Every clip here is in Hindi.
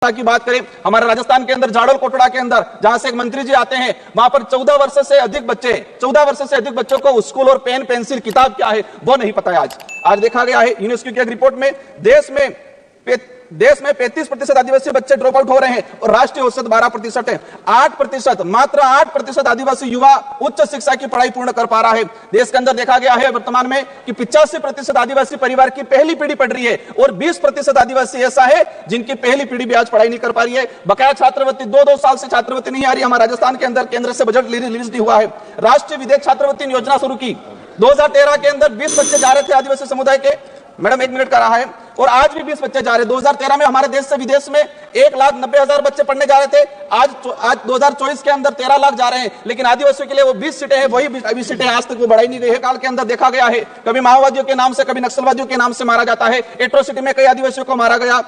की बात करें, हमारे राजस्थान के अंदर झाड़ोल कोटड़ा के अंदर जहां से एक मंत्री जी आते हैं, वहां पर 14 वर्ष से अधिक बच्चों को स्कूल और पेन पेंसिल किताब क्या है वो नहीं पता है। आज देखा गया है यूनेस्को की एक रिपोर्ट में देश में 35% आदिवासी बच्चे ड्रॉप आउट हो रहे हैं और राष्ट्रीय औसत 12% है। 8%, मात्र 8% आदिवासी युवा उच्च शिक्षा की पढ़ाई पूर्ण कर पा रहा है। देश के अंदर देखा गया है वर्तमान में कि 85% आदिवासी परिवार की पहली पीढ़ी पढ़ रही है और 20% आदिवासी ऐसा है जिनकी पहली पीढ़ी भी आज पढ़ाई नहीं कर पा रही है। बकाया छात्रवृत्ति 2 साल से छात्रवृत्ति नहीं आ रही। हमारे राजस्थान के अंदर केंद्र से बजट रिलीज नहीं हुआ है। राष्ट्रीय विदेश छात्रवृत्ति योजना शुरू की 2013 के अंदर 20 बच्चे जा रहे थे आदिवासी समुदाय के, मैडम 1 मिनट का रहा है, और आज भी 20 बच्चे जा रहे हैं। 2013 में हमारे देश से विदेश में 1,90,000 बच्चे पढ़ने जा रहे थे। आज 2024 के अंदर 13 लाख जा रहे हैं, लेकिन आदिवासियों के लिए वो 20 सीटें हैं, वही 20 सीटें आज तक वो बढ़ाई नहीं गई है। काल के अंदर देखा गया है कभी माओवादियों के नाम से, कभी नक्सलवादियों के नाम से मारा जाता है। एट्रोसिटी में कई आदिवासियों को मारा गया।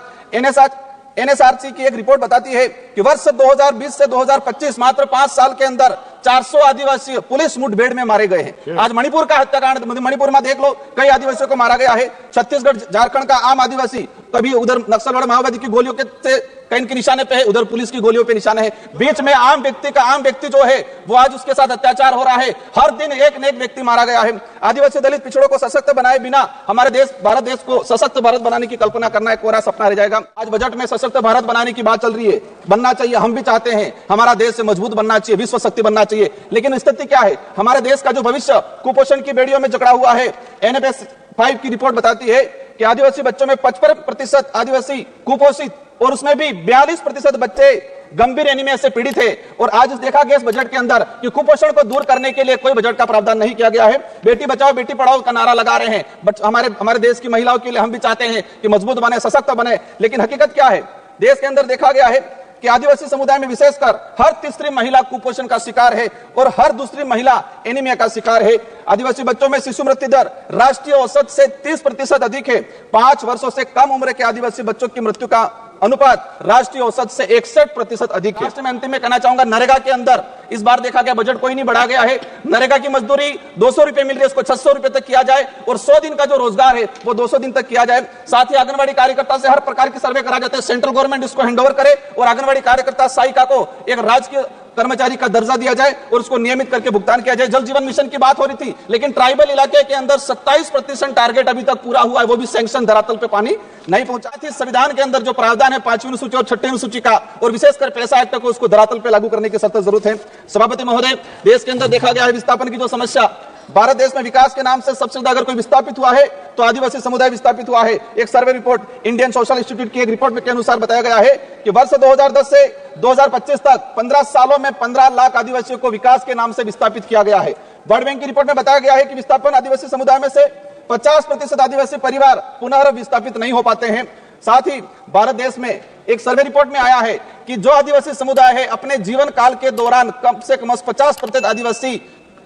एनएसआरसी की एक रिपोर्ट बताती है कि वर्ष 2020 से 2025 मात्र 5 साल के अंदर 400 आदिवासी पुलिस मुठभेड़ में मारे गए हैं। आज मणिपुर का हत्याकांड, मणिपुर में देख लो, कई आदिवासियों को मारा गया है। छत्तीसगढ़ झारखंड का आम आदिवासी कभी उधर नक्सलवाद माओवादी की गोलियों के कहीं के निशाने पे है, उधर पुलिस की गोलियों पे निशाने है। बीच में आम व्यक्ति जो है वो आज उसके साथ अत्याचार हो रहा है। हर दिन एक न एक व्यक्ति मारा गया है। आदिवासी दलित पिछड़ों को सशक्त बनाए बिना हमारे देश भारत देश को सशक्त भारत बनाने की कल्पना करना एक कोरा सपना रह जाएगा। आज बजट में सशक्त भारत बनाने की बात चल रही है, बनना चाहिए, हम भी चाहते हैं। हमारा देश मजबूत बनना चाहिए, विश्व शक्ति बनना चाहिए, लेकिन स्थिति क्या है? हमारे देश का जो भविष्य कुपोषण की बेड़ियों में जकड़ा हुआ है। NFS 5 की रिपोर्ट बताती है कि आदिवासी बच्चों में 55% आदिवासी कुपोषित और उसमें भी 42% बच्चे गंभीर एनीमिया से पीड़ित है। और आज देखा गया इस बजट के अंदर कि कुपोषण को दूर करने के लिए कोई बजट का प्रावधान नहीं किया गया है। बेटी बचाओ बेटी पढ़ाओ का नारा लगा रहे हैं, बट हमारे देश की महिलाओं के लिए हम भी चाहते हैं कि मजबूत बने, सशक्त बने, लेकिन हकीकत क्या है? देश के अंदर देखा गया है कि आदिवासी समुदाय में विशेषकर हर तीसरी महिला कुपोषण का शिकार है और हर दूसरी महिला एनीमिया का शिकार है। आदिवासी बच्चों में शिशु मृत्यु दर राष्ट्रीय औसत से 30% अधिक है। 5 वर्षों से कम उम्र के आदिवासी बच्चों की मृत्यु का अनुपात राष्ट्रीय औसत से 61% अधिक है। राष्ट्र में अंतिम में कहना चाहूंगा, नरेगा के अंदर इस बार देखा गया बजट कोई नहीं बढ़ा गया है। नरेगा की मजदूरी 200 रुपए मिल रही है, उसको 600 रुपए तक किया जाए और 100 दिन का जो रोजगार है वो 200 दिन तक किया जाए। साथ ही आंगनबाड़ी कार्यकर्ता से हर प्रकार की सर्वे करा जाता है, सेंट्रल गवर्नमेंट इसको हैंडओवर करे और आंगनबाड़ी कार्यकर्ता सहायिका को एक राजकीय कर्मचारी का दर्जा दिया जाए और उसको नियमित करके भुगतान किया जाए। जल जीवन मिशन की बात हो रही थी, लेकिन ट्राइबल इलाके के अंदर 27% टारगेट अभी तक पूरा हुआ है, वो भी सैंक्शन धरातल पे पानी नहीं पहुंचा थी। संविधान के अंदर जो प्रावधान है 5वीं अनुसूची और 6वीं अनुसूची का और विशेषकर पैसा एक्ट को उसको धरातल पे लागू करने की सख्त जरूरत है। सभापति महोदय, देश के अंदर देखा गया है विस्थापन की जो समस्या, भारत देश में विकास के नाम से सबसे ज्यादा अगर कोई विस्थापित हुआ है तो आदिवासी समुदाय विस्थापित हुआ है। एक survey report Indian social institute की एक रिपोर्ट के अनुसार बताया गया है कि वर्ष 2010 से 2025 तक 15 सालों में 15 लाख आदिवासियों को विकास के नाम से विस्थापित किया गया है। वर्ल्ड बैंक की रिपोर्ट में बताया गया है कि विस्थापन आदिवासी समुदाय में से 50% आदिवासी परिवार पुनः विस्थापित नहीं हो पाते हैं। साथ ही भारत देश में एक सर्वे रिपोर्ट में आया है कि जो आदिवासी समुदाय है अपने जीवन काल के दौरान कम से कम 50% आदिवासी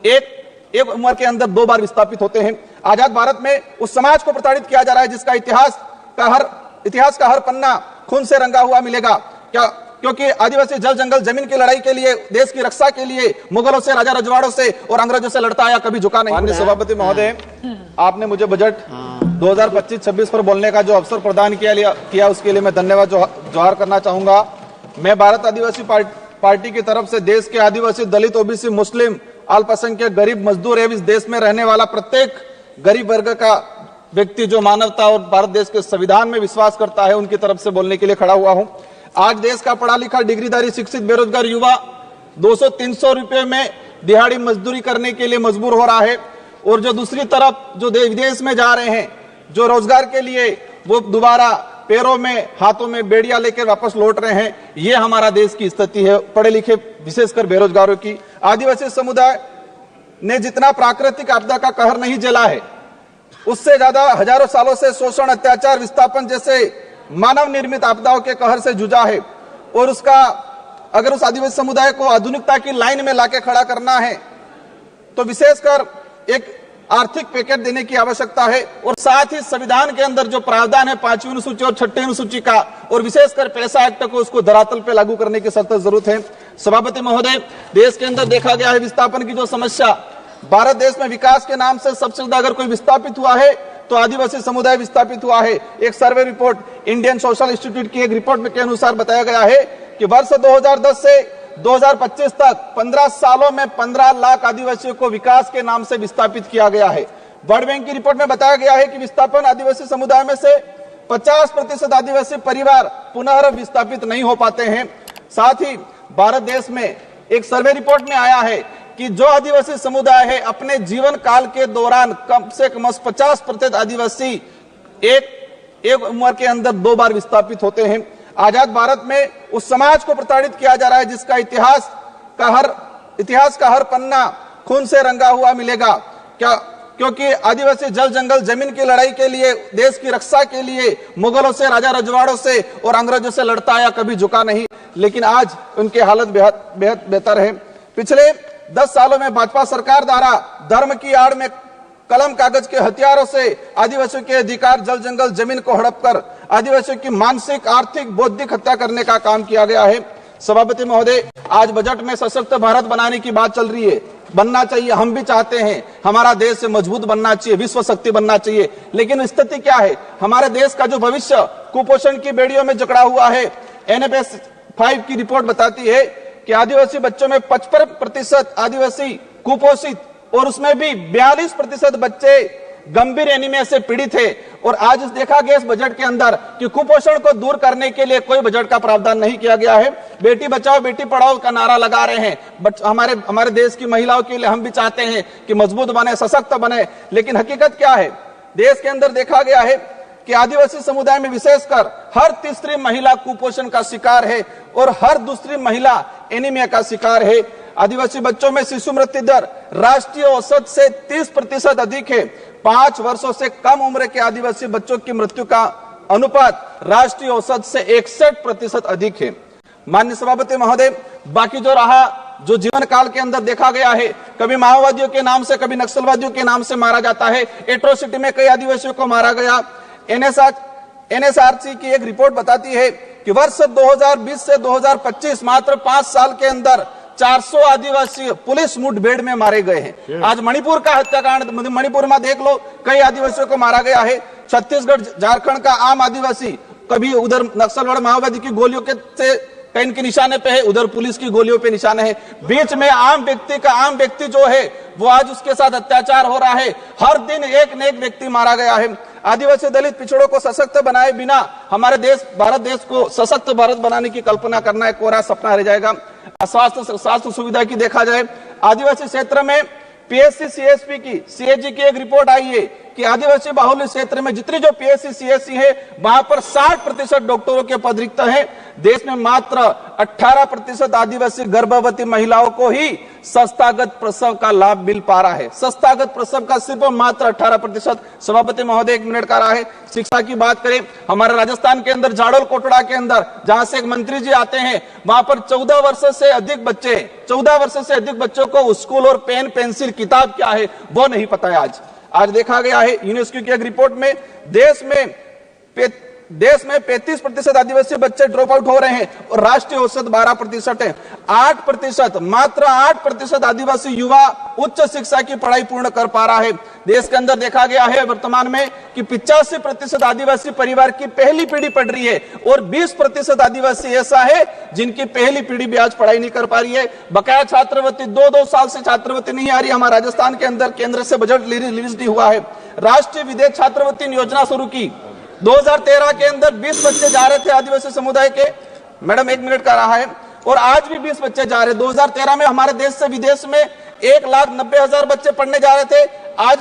एक उम्र के अंदर 2 बार विस्थापित होते हैं। आजाद भारत में उस समाज को प्रताड़ित किया जा रहा है जिसका इतिहास का हर पन्ना खून से रंगा हुआ मिलेगा। क्योंकि आदिवासी जल जंगल जमीन की लड़ाई के लिए, देश की रक्षा के लिए मुगलों से, राजा रजवाड़ों से और अंग्रेजों से लड़ता आया, कभी झुका नहीं। माननीय सभापति महोदय, आपने मुझे बजट 2025-26 पर बोलने का जो अवसर प्रदान किया उसके लिए मैं धन्यवाद जोहार करना चाहूंगा। मैं भारत आदिवासी पार्टी की तरफ से देश के आदिवासी, दलित, ओबीसी, मुस्लिम, अल्पसंख्यक, गरीब, मजदूर एवं इस देश में रहने वाला प्रत्येक गरीब वर्ग का व्यक्ति जो मानवता और भारत देश के संविधान में विश्वास करता है उनकी तरफ से बोलने के लिए खड़ा हुआ हूं। आज देश का पढ़ा लिखा, डिग्रीधारी, शिक्षित, बेरोजगार युवा 200-300 रुपए में दिहाड़ी मजदूरी करने के लिए मजबूर हो रहा है और जो दूसरी तरफ जो विदेश में जा रहे हैं जो रोजगार के लिए, वो दोबारा पैरों में हाथों में बेड़ियां लेकर वापस लौट रहे हैं। ये हमारा देश की स्थिति है, पढ़े लिखे विशेषकर बेरोजगारों की। आदिवासी समुदाय ने जितना प्राकृतिक आपदा का कहर नहीं झेला है, उससे ज्यादा हजारों सालों से शोषण, अत्याचार, विस्थापन जैसे मानव निर्मित आपदाओं के कहर से जूझा है। और अगर उस आदिवासी समुदाय को आधुनिकता की लाइन में लाके खड़ा करना है तो विशेषकर एक आर्थिक पैकेज देने की आवश्यकता है। और साथ ही संविधान के अंदर जो प्रावधान है 5वीं अनुसूची और 6वीं अनुसूची का और विशेषकर पैसा एक्ट को उसको धरातल पे लागू करने की सख्त जरूरत है। सभापति महोदय, देश के अंदर देखा गया है विस्थापन की जो समस्या, भारत देश में विकास के नाम से सबसे ज्यादा अगर कोई विस्थापित हुआ है तो आदिवासी समुदाय विस्थापित हुआ है। एक survey report Indian social institute की एक रिपोर्ट के अनुसार बताया गया है कि वर्ष 2010 से 2025 तक 15 सालों में 15 लाख आदिवासियों को विकास के नाम से विस्थापित किया गया है। वर्ल्ड बैंक की रिपोर्ट में बताया गया है कि विस्थापन आदिवासी समुदाय में से 50% आदिवासी परिवार पुनः विस्थापित नहीं हो पाते हैं। साथ ही भारत देश में एक सर्वे रिपोर्ट में आया है कि जो आदिवासी समुदाय है अपने जीवन काल के दौरान कम से कम 50% आदिवासी एक उम्र के अंदर 2 बार विस्थापित होते हैं। आजाद भारत में उस समाज को प्रताड़ित किया जा रहा है जिसका इतिहास का हर पन्ना खून से रंगा हुआ मिलेगा। क्योंकि आदिवासी जल जंगल जमीन की लड़ाई के लिए, देश की रक्षा के लिए मुगलों से, राजा रजवाड़ों से और अंग्रेजों से लड़ता आया, कभी झुका नहीं। लेकिन आज उनकी हालत बेहद बेहतर है। पिछले 10 सालों में भाजपा सरकार द्वारा धर्म की आड़ में कलम कागज के हथियारों से आदिवासियों के अधिकार, जल जंगल जमीन को हड़प कर आदिवासियों की मानसिक, आर्थिक, बौद्धिक हत्या करने का काम किया गया है। सभापति महोदय, आज बजट में सशक्त भारत बनाने की बात चल रही है। बनना चाहिए, हम भी चाहते हैं हमारा देश मजबूत बनना चाहिए, विश्व शक्ति बनना चाहिए। लेकिन स्थिति क्या है? हमारे देश का जो भविष्य कुपोषण की बेड़ियों में जकड़ा हुआ है। NFS 5 की रिपोर्ट बताती है कि आदिवासी बच्चों में 55% आदिवासी कुपोषित और उसमें भी 42% बच्चे गंभीर एनीमिया से पीड़ित है। और आज देखा गया इस बजट के अंदर कि कुपोषण को दूर करने के लिए कोई बजट का प्रावधान नहीं किया गया है। बेटी बचाओ बेटी पढ़ाओ का नारा लगा रहे हैं। हमारे देश की महिलाओं के लिए हम भी चाहते हैं कि मजबूत बने, सशक्त बने। लेकिन हकीकत क्या है? देश के अंदर देखा गया है कि आदिवासी समुदाय में विशेषकर हर तीसरी महिला कुपोषण का शिकार है और हर दूसरी महिला एनीमिया का शिकार है। आदिवासी बच्चों में शिशु मृत्यु दर राष्ट्रीय औसत से 30% अधिक है। 5 वर्षों से कम उम्र के आदिवासी बच्चों की मृत्यु का अनुपात राष्ट्रीय औसत से 61% अधिक है। माननीय सभापति महोदय, बाकी जो रहा, जो जीवन काल के अंदर देखा गया है, कभी माओवादियों के नाम से, कभी नक्सलवादियों के नाम से मारा जाता है। एट्रोसिटी में कई आदिवासियों को मारा गया। NSRC की एक रिपोर्ट बताती है कि वर्ष 2020 से 2025 मात्र 5 साल के अंदर 400 आदिवासी पुलिस मुठभेड़ में मारे गए हैं। आज मणिपुर का हत्याकांड, मणिपुर में देख लो, कई आदिवासियों को मारा गया है। छत्तीसगढ़, झारखंड का आम आदिवासी कभी उधर नक्सलवाद माओवादी की गोलियों के से कहीं के निशाने पे है, उधर पुलिस की गोलियों पे निशाने है। बीच में आम व्यक्ति जो है वो आज उसके साथ अत्याचार हो रहा है। हर दिन एक न एक व्यक्ति मारा गया है। आदिवासी दलित पिछड़ों को सशक्त बनाए बिना हमारे देश, भारत देश को सशक्त भारत बनाने की कल्पना करना एक कोरा सपना रह जाएगा। स्वास्थ्य सुविधा की देखा जाए, आदिवासी क्षेत्र में PSC CSP की, CAG की एक रिपोर्ट आई है कि आदिवासी बाहुल्य क्षेत्र में जितनी जो PSC CSC है वहां पर 60% डॉक्टरों के पद रिक्त हैं। देश में मात्र 18% आदिवासी गर्भवती महिलाओं को ही संस्थागत प्रसव का लाभ मिल पा रहा है। संस्थागत प्रसव का सिर्फ मात्र 18%। सभापति महोदय, 1 मिनट का रहा है। शिक्षा की बात करें, हमारे राजस्थान के अंदर झाड़ोल कोटड़ा के अंदर जहां से एक मंत्री जी आते हैं, वहां पर 14 वर्ष से अधिक बच्चों को स्कूल और पेन पेंसिल किताब क्या है वो नहीं पता है। आज देखा गया है यूनेस्को की एक रिपोर्ट में देश में 35% आदिवासी बच्चे ड्रॉप आउट हो रहे हैं और राष्ट्रीय औसत 12% है। 8%, मात्र 8% आदिवासी युवा उच्च शिक्षा की पढ़ाई पूर्ण कर पा रहा है। देश के अंदर देखा गया है वर्तमान में कि 85% आदिवासी परिवार की पहली पीढ़ी पढ़ रही है और 20% आदिवासी ऐसा है जिनकी पहली पीढ़ी भी आज पढ़ाई नहीं कर पा रही है। बकाया छात्रवृत्ति 2 साल से छात्रवृत्ति नहीं आ रही। हमारे राजस्थान के अंदर केंद्र से बजट रिलीज नहीं हुआ है। राष्ट्रीय विदेश छात्रवृत्ति योजना शुरू की 2013 के अंदर 20 बच्चे जा रहे थे आदिवासी समुदाय के। मैडम, 1 मिनट का रहा है। और आज भी 20 बच्चे जा रहे। 2013 में हमारे देश से विदेश में 1,90,000 बच्चे पढ़ने जा रहे थे। आज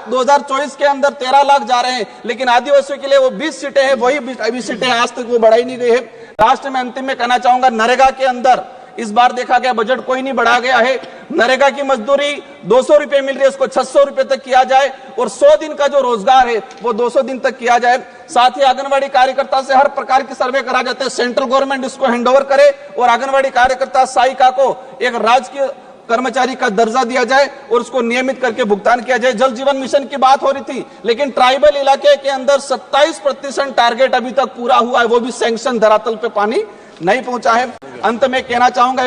2024 के अंदर 13 लाख जा रहे हैं। लेकिन आदिवासियों के लिए वो 20 सीटें हैं, वही 20 सीटें आज तक वो बढ़ाई नहीं गई है। राष्ट्र में अंतिम में कहना चाहूंगा, नरेगा के अंदर इस बार देखा गया बजट कोई नहीं बढ़ा गया है। नरेगा की मजदूरी 200 रुपए मिल रही है, उसको 600 रुपए तक किया जाए और 100 दिन का जो रोजगार है वो 200 दिन तक किया जाए। साथ ही आंगनवाड़ी कार्यकर्ता से हर प्रकार की सर्वे करा जाते हैं, सेंट्रल गवर्नमेंट इसको हैंडओवर करे और आंगनवाड़ी कार्यकर्ता सहायिका को एक राजकीय कर्मचारी का दर्जा दिया जाए और उसको नियमित करके भुगतान किया जाए। जल जीवन मिशन की बात हो रही थी, लेकिन ट्राइबल इलाके के अंदर 27% टारगेट अभी तक पूरा हुआ है, वो भी सैंक्शन धरातल पे पानी नहीं पहुंचा है। अंत में कहना चाहूंगा,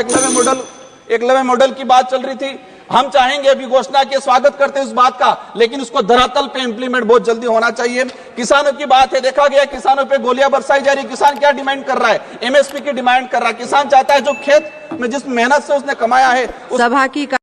एकलव्य मॉडल की बात चल रही थी। हम चाहेंगे अभी घोषणा के स्वागत करते हैं इस बात का, लेकिन उसको धरातल पे इंप्लीमेंट बहुत जल्दी होना चाहिए। किसानों की बात है, देखा गया किसानों पे गोलियां बरसाई जा रही। किसान क्या डिमांड कर रहा है? एमएसपी की डिमांड कर रहा है। किसान चाहता है जो खेत में जिस मेहनत से उसने कमाया है सभा की